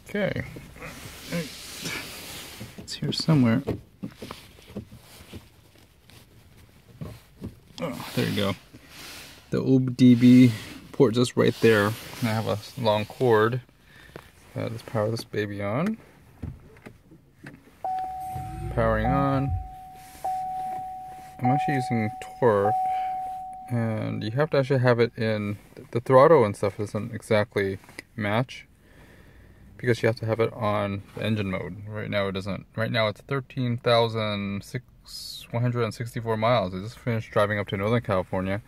Okay, it's here somewhere. Oh, there you go. The OBD port just right there. I have a long cord. Let's power this baby on. Powering on. I'm actually using torque, and you have to actually have it in the throttle and stuff doesn't exactly match because you have to have it on the engine mode. Right now it doesn't. Right now it's 13,164 miles. I just finished driving up to Northern California,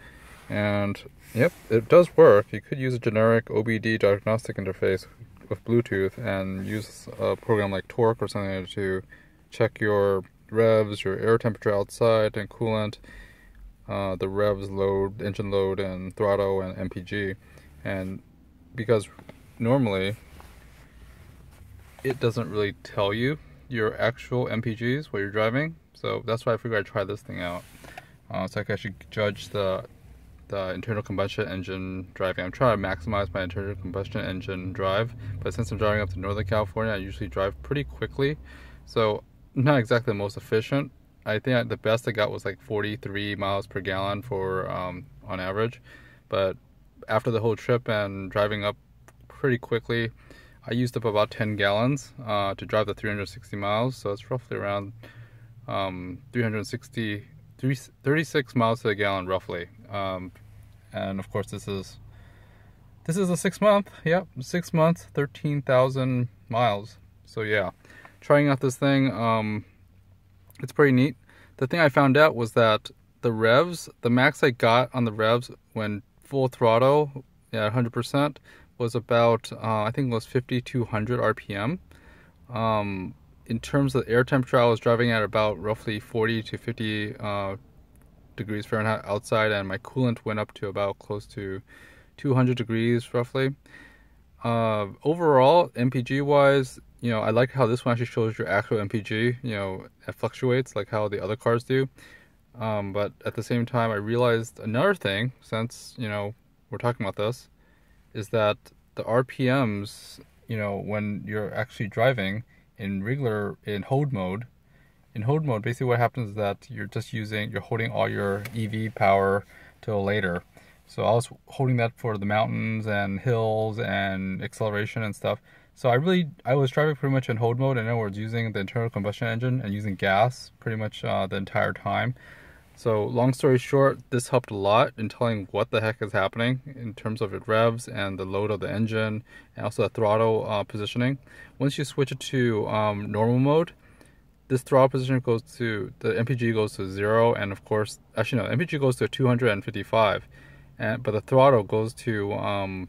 and yep, it does work. You could use a generic OBD Diagnostic Interface with Bluetooth and use a program like Torque or something to check your revs, your air temperature outside and coolant, the revs load, engine load, and throttle and MPG. And because normally it doesn't really tell you your actual MPGs while you're driving, so that's why I figured I'd try this thing out. So I can actually judge the internal combustion engine driving. I'm trying to maximize my internal combustion engine drive, but since I'm driving up to Northern California, I usually drive pretty quickly, so not exactly the most efficient. I think the best I got was like 43 miles per gallon for on average, but after the whole trip and driving up pretty quickly, I used up about 10 gallons to drive the 360 miles, so it's roughly around 36 miles to the gallon roughly. And of course this is a 6 month, yep, 6 months, 13,000 miles. So yeah, trying out this thing, it's pretty neat. The thing I found out was that the revs, the max I got on the revs when full throttle, yeah, 100%, was about, I think it was 5,200 RPM. In terms of air temperature, I was driving at about roughly 40 to 50 degrees Fahrenheit outside, and my coolant went up to about close to 200 degrees roughly. Overall, MPG wise, you know, I like how this one actually shows your actual MPG. You know, it fluctuates like how the other cars do. But at the same time, I realized another thing, since, you know, we're talking about this, is that the RPMs, you know, when you're actually driving in hold mode, basically what happens is that you're holding all your EV power till later. So I was holding that for the mountains and hills and acceleration and stuff. So I was driving pretty much in hold mode, and I was using the internal combustion engine and using gas pretty much the entire time. So long story short, this helped a lot in telling what the heck is happening in terms of the revs and the load of the engine, and also the throttle positioning. Once you switch it to normal mode, this throttle position the MPG goes to 0, and of course, actually no, MPG goes to 255, but the throttle goes to I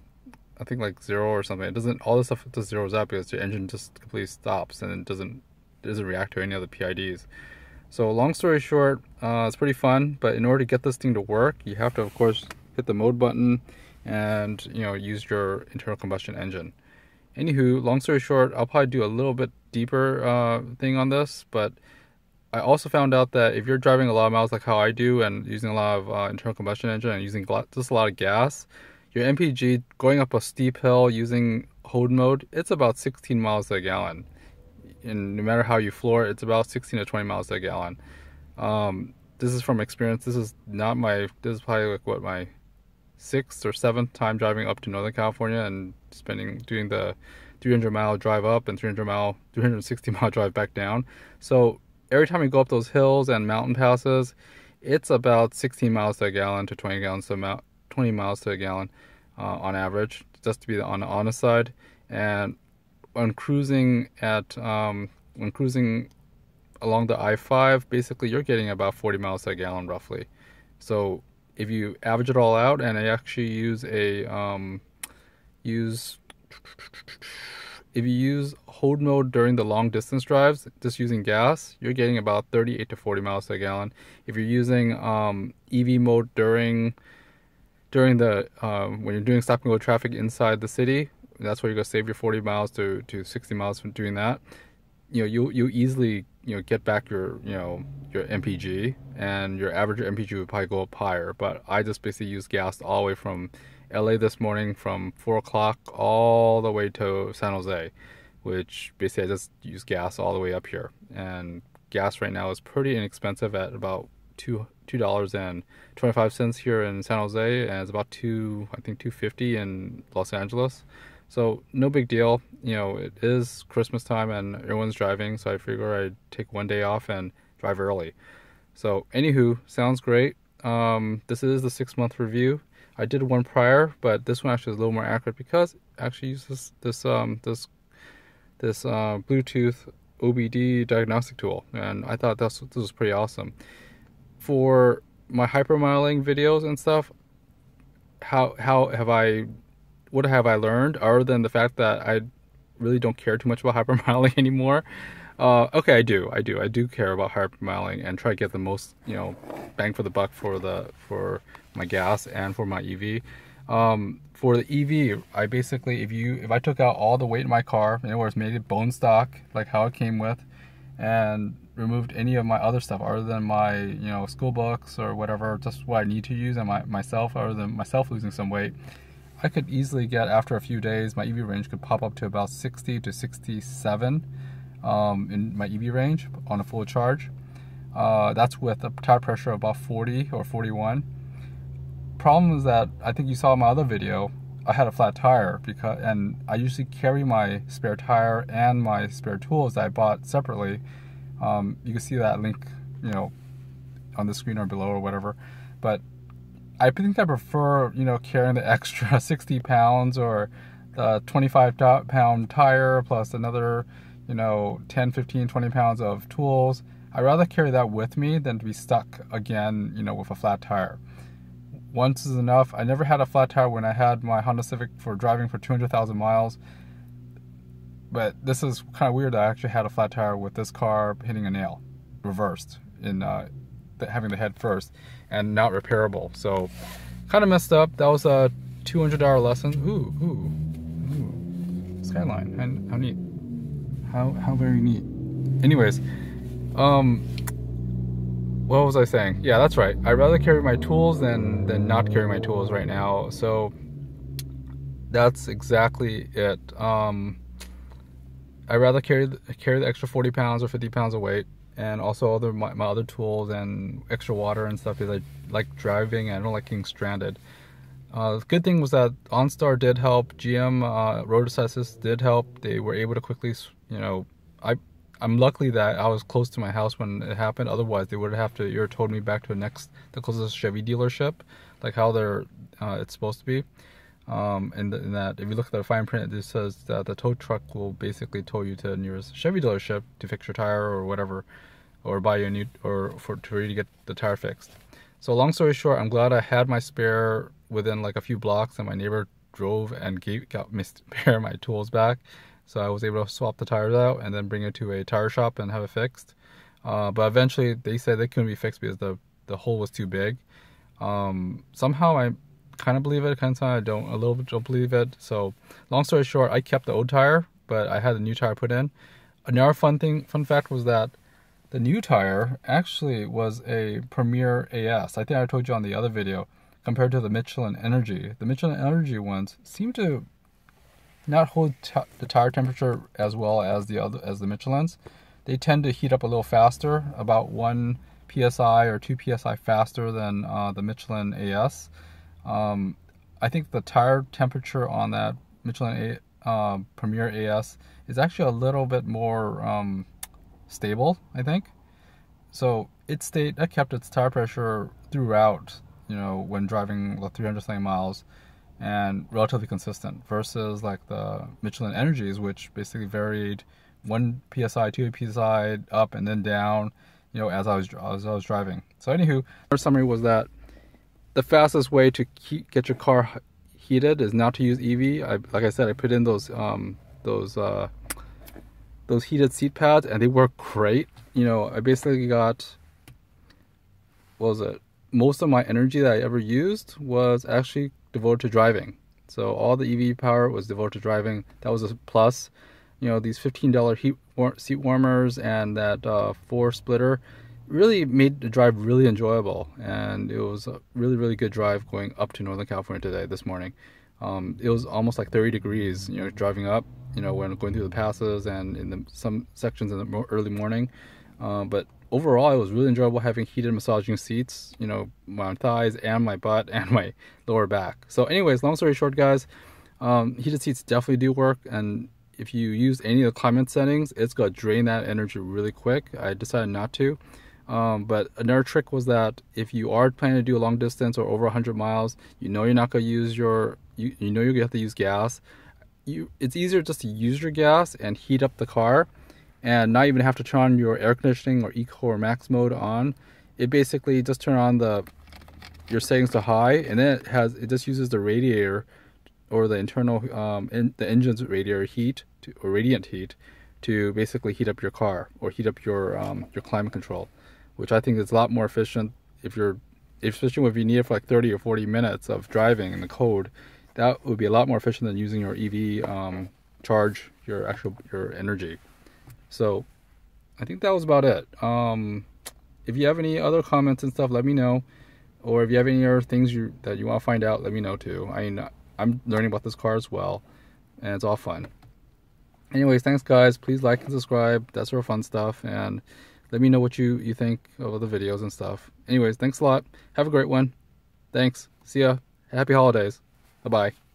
think like 0 or something. It doesn't, all this stuff just zeroes out because your engine just completely stops and it doesn't react to any of the PIDs. So long story short, it's pretty fun, but in order to get this thing to work, you have to, of course, hit the mode button and, you know, use your internal combustion engine. Anywho, long story short, I'll probably do a little bit deeper thing on this, but I also found out that if you're driving a lot of miles like how I do and using a lot of internal combustion engine and using just a lot of gas, your MPG going up a steep hill using hold mode, it's about 16 miles to a gallon. And no matter how you floor it, it's about 16 to 20 miles to a gallon. This is from experience. This is probably like what, my 6th or 7th time driving up to Northern California and doing the 300-mile drive up and 360-mile drive back down. So every time you go up those hills and mountain passes, it's about 16 miles to a gallon to 20 miles to a gallon on average, just to be on the honest side. And when cruising along the I-5, basically you're getting about 40 miles to a gallon roughly. So if you average it all out, and I actually use if you use hold mode during the long distance drives, just using gas, you're getting about 38 to 40 miles to a gallon. If you're using EV mode during the when you're doing stop and go traffic inside the city, that's where you're gonna save your 40 miles to 60 miles from doing that. You know, you easily, you know, get back your MPG, and your average MPG would probably go up higher. But I just basically use gas all the way from LA this morning, from 4 o'clock all the way to San Jose. which basically I just use gas all the way up here. And gas right now is pretty inexpensive at about $2.25 here in San Jose, and it's about I think $2.50 in Los Angeles. So no big deal. You know, it is Christmas time and everyone's driving, so I figure I'd take one day off and drive early. So anywho, sounds great. This is the 6-month review. I did one prior, but this one actually is a little more accurate because it actually uses this Bluetooth OBD diagnostic tool, and I thought this was pretty awesome. For my hypermiling videos and stuff, what have I learned other than the fact that I really don't care too much about hypermiling anymore? Okay, I do care about hypermiling and try to get the most, you know, bang for the buck for my gas and for my EV. For the EV, I basically, if I took out all the weight in my car, in other words, made it bone stock like how it came with, and removed any of my other stuff other than my, you know, school books or whatever, just what I need to use, and myself, other than myself losing some weight, I could easily get, after a few days, my EV range could pop up to about 60 to 67 in my EV range on a full charge. That's with a tire pressure of about 40 or 41. Problem is that, I think you saw in my other video, I had a flat tire, and I usually carry my spare tire and my spare tools that I bought separately. You can see that link, you know, on the screen or below or whatever. But I think I prefer, you know, carrying the extra 60 pounds or the 25-pound tire plus another, you know, 10, 15, 20 pounds of tools. I'd rather carry that with me than to be stuck again, you know, with a flat tire. Once is enough. I never had a flat tire when I had my Honda Civic for driving for 200,000 miles. But this is kind of weird that I actually had a flat tire with this car hitting a nail, reversed, in having the head first, and not repairable. So, kind of messed up. That was a $200 lesson. Ooh. Skyline. How neat. How very neat. Anyways, what was I saying? Yeah, that's right. I'd rather carry my tools than not carry my tools right now. So that's exactly it. I'd rather carry the extra 40 pounds or 50 pounds of weight, and also my other tools and extra water and stuff, because I like driving and I don't like getting stranded. The good thing was that OnStar did help. GM Roadside Assist did help. They were able to quickly, you know, I'm lucky that I was close to my house when it happened. Otherwise, they would have to told me back to the closest Chevy dealership, like how it's supposed to be. And that if you look at the fine print, it says that the tow truck will basically tow you to the nearest Chevy dealership to fix your tire or whatever, or buy you a new, or to really get the tire fixed. So long story short, I'm glad I had my spare within like a few blocks, and my neighbor drove and got me spare my tools back. So I was able to swap the tires out and then bring it to a tire shop and have it fixed. But eventually they said they couldn't be fixed because the hole was too big. Somehow I kind of believe it, kind of I don't, a little bit don't believe it. So long story short, I kept the old tire, but I had a new tire put in. Another fun fact was that the new tire actually was a Premier AS. I think I told you on the other video, compared to the Michelin Energy. The Michelin Energy ones seem to not hold the tire temperature as well as the Michelins. They tend to heat up a little faster, about 1 psi or 2 psi faster than the Michelin AS. I think the tire temperature on that Michelin Premier AS is actually a little bit more stable, I think. So it kept its tire pressure throughout, you know, when driving 300 something miles, and relatively consistent, versus like the Michelin Energies, which basically varied 1 psi, 2 psi up and then down, you know, as I was driving. So anywho, our summary was that the fastest way to get your car heated is not to use EV. Like I said, I put in those heated seat pads, and they work great. You know, I basically got, what was it? Most of my energy that I ever used was actually devoted to driving. So all the EV power was devoted to driving. That was a plus. You know, these $15 seat warmers and that 4-splitter really made the drive really enjoyable, and it was a really, really good drive going up to Northern California this morning. It was almost like 30 degrees, you know, driving up, you know, when going through the passes and in some sections in the early morning. But overall, it was really enjoyable having heated massaging seats, you know, my thighs and my butt and my lower back. So anyways, long story short, guys, heated seats definitely do work, and if you use any of the climate settings, it's going to drain that energy really quick. I decided not to. But another trick was that if you are planning to do a long distance or over 100 miles, you know you're not going to use you know you're going to have to use gas. It's easier just to use your gas and heat up the car and not even have to turn on your air conditioning or eco or max mode on. It basically just turn on your settings to high, and then it just uses the radiator or the internal the engine's radiator heat or radiant heat to basically heat up your car or heat up your climate control, which I think is a lot more efficient especially if you need it for like 30 or 40 minutes of driving in the cold. That would be a lot more efficient than using your EV charge your energy. So I think that was about it. If you have any other comments and stuff, let me know. Or if you have any other things that you want to find out, let me know too. I mean, I'm learning about this car as well, and it's all fun. Anyways, thanks guys. Please like and subscribe. That sort of fun stuff. And let me know what you think of the videos and stuff. Anyways, thanks a lot. Have a great one. Thanks. See ya. Happy holidays. Bye-bye.